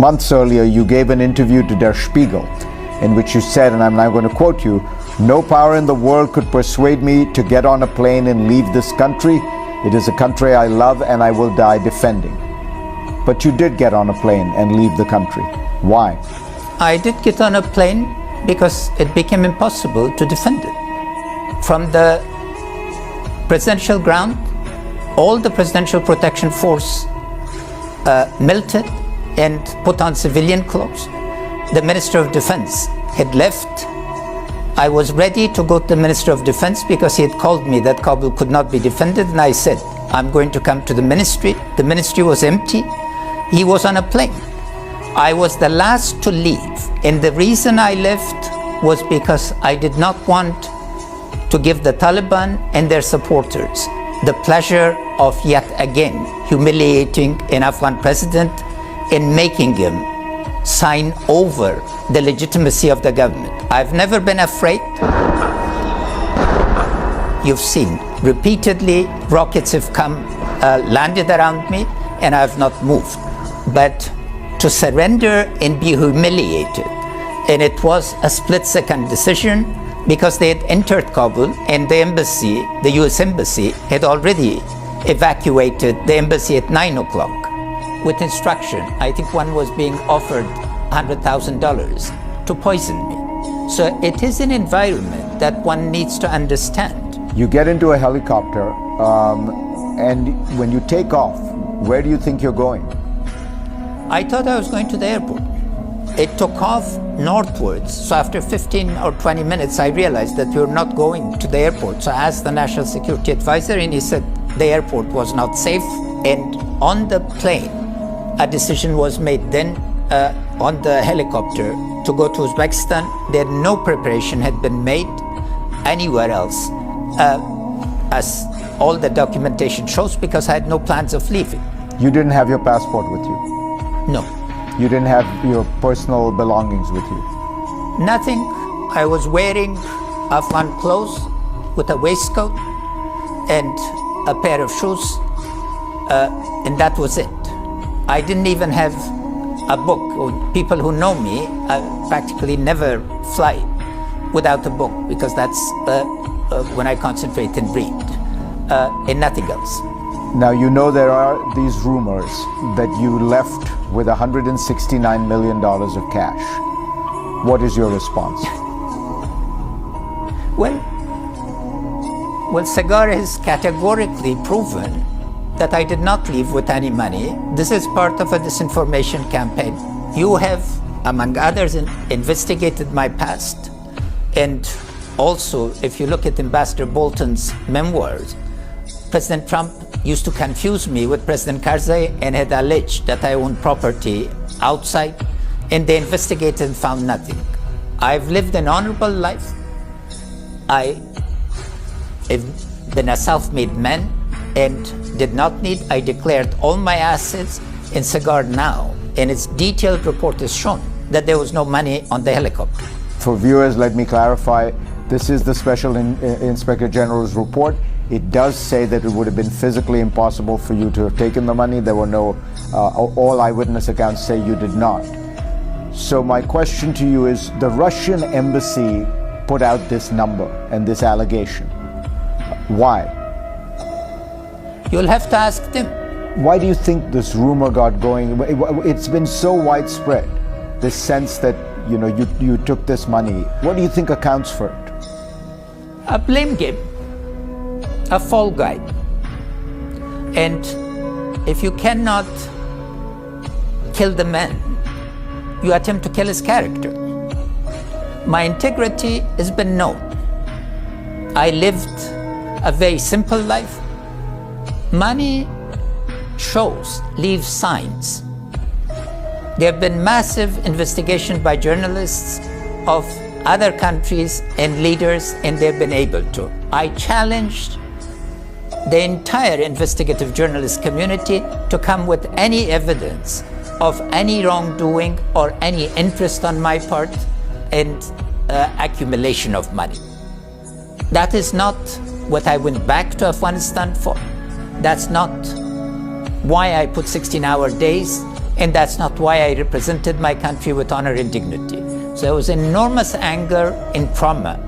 Months earlier, you gave an interview to Der Spiegel in which you said, and I'm now going to quote you, "No power in the world could persuade me to get on a plane and leave this country. It is a country I love and I will die defending." But you did get on a plane and leave the country. Why? I did get on a plane because it became impossible to defend it. From the presidential ground, all the presidential protection force melted and put on civilian clothes. The Minister of Defense had left. I was ready to go to the Minister of Defense because he had called me that Kabul could not be defended, and I said, I'm going to come to the ministry. The ministry was empty. He was on a plane. I was the last to leave, and the reason I left was because I did not want to give the Taliban and their supporters the pleasure of yet again humiliating an Afghan president and making him sign over the legitimacy of the government. I've never been afraid. You've seen repeatedly rockets have come, landed around me, and I've not moved. But to surrender and be humiliated, and it was a split-second decision because they had entered Kabul and the embassy, the US embassy, had already evacuated the embassy at 9 o'clock with instruction. I think one was being offered $100,000 to poison me. So it is an environment that one needs to understand. You get into a helicopter, and when you take off, where do you think you're going? I thought I was going to the airport. It took off northwards, so after 15 or 20 minutes, I realized that we were not going to the airport. So I asked the National Security Advisor, and he said the airport was not safe. And on the plane, a decision was made then on the helicopter to go to Uzbekistan. There no preparation had been made anywhere else, as all the documentation shows, because I had no plans of leaving. You didn't have your passport with you? No. You didn't have your personal belongings with you? Nothing. I was wearing Afghan clothes with a waistcoat and a pair of shoes, and that was it. I didn't even have a book. People who know me, I practically never fly without a book, because that's when I concentrate and read, and nothing else. Now, you know there are these rumors that you left with $169 million of cash. What is your response? Well, Sagar has categorically proven that I did not leave with any money. This is part of a disinformation campaign. You have, among others, investigated my past. And also, if you look at Ambassador Bolton's memoirs, President Trump used to confuse me with President Karzai and had alleged that I owned property outside, and they investigated and found nothing. I've lived an honorable life. I have been a self-made man and did not need. I declared all my assets in Sagar now, and its detailed report has shown that there was no money on the helicopter. For viewers, let me clarify. This is the Special Inspector General's report. It does say that it would have been physically impossible for you to have taken the money. There were no, all eyewitness accounts say you did not. So my question to you is, the Russian embassy put out this number and this allegation. Why? You'll have to ask them. Why do you think this rumor got going? It's been so widespread, this sense that, you know, you took this money. What do you think accounts for it? A blame game. A fall guy. And if you cannot kill the man, you attempt to kill his character. My integrity has been known. I lived a very simple life. Money shows, leaves signs. There have been massive investigations by journalists of other countries and leaders, and they've been able to. I challenged the entire investigative journalist community to come with any evidence of any wrongdoing or any interest on my part and accumulation of money. That is not what I went back to Afghanistan for. That's not why I put 16-hour days and that's not why I represented my country with honor and dignity. So there was enormous anger and trauma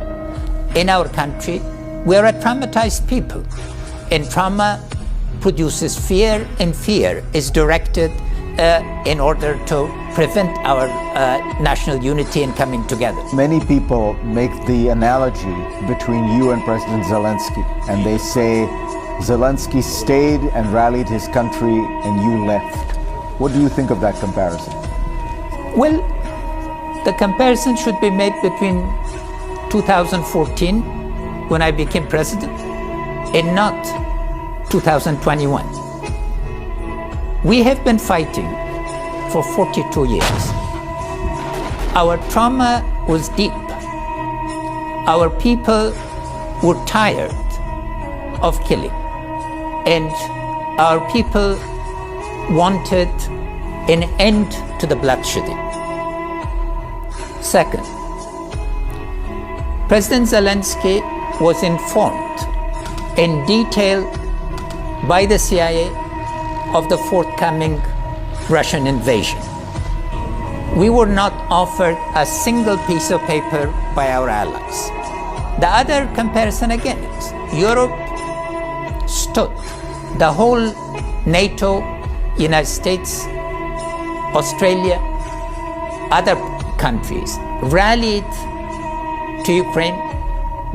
in our country. We're a traumatized people, and trauma produces fear, and fear is directed in order to prevent our national unity and coming together. Many people make the analogy between you and President Zelensky, and they say Zelensky stayed and rallied his country and you left. What do you think of that comparison? Well, the comparison should be made between 2014, when I became president, and not 2021. We have been fighting for 42 years. Our trauma was deep. Our people were tired of killing, and our people wanted an end to the bloodshedding. Second, President Zelensky was informed in detail by the CIA of the forthcoming Russian invasion. We were not offered a single piece of paper by our allies. The other comparison again is Europe stood, the whole NATO, United States, Australia, other countries rallied to Ukraine,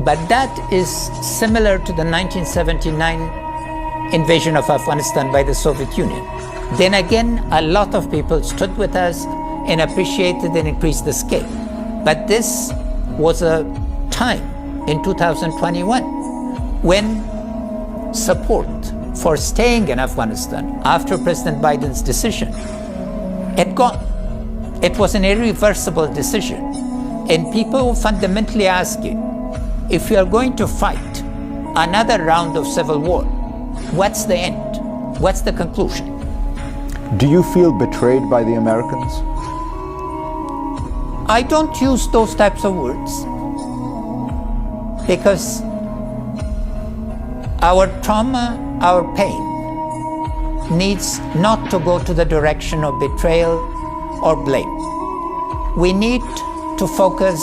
but that is similar to the 1979 invasion of Afghanistan by the Soviet Union. Then again, a lot of people stood with us and appreciated and increased the scale. But this was a time in 2021 when support for staying in Afghanistan after President Biden's decision had gone. It was an irreversible decision. And people were fundamentally asking, if you are going to fight another round of civil war, what's the end? What's the conclusion? Do you feel betrayed by the Americans? I don't use those types of words because our trauma, our pain needs not to go to the direction of betrayal or blame. We need to focus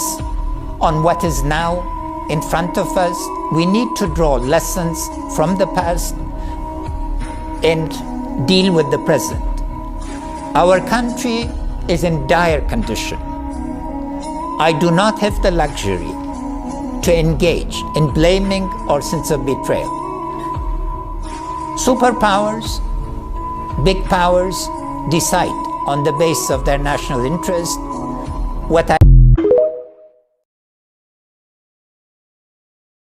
on what is now in front of us. We need to draw lessons from the past and deal with the present. Our country is in dire condition. I do not have the luxury to engage in blaming or sense of betrayal. Superpowers, big powers decide on the basis of their national interest what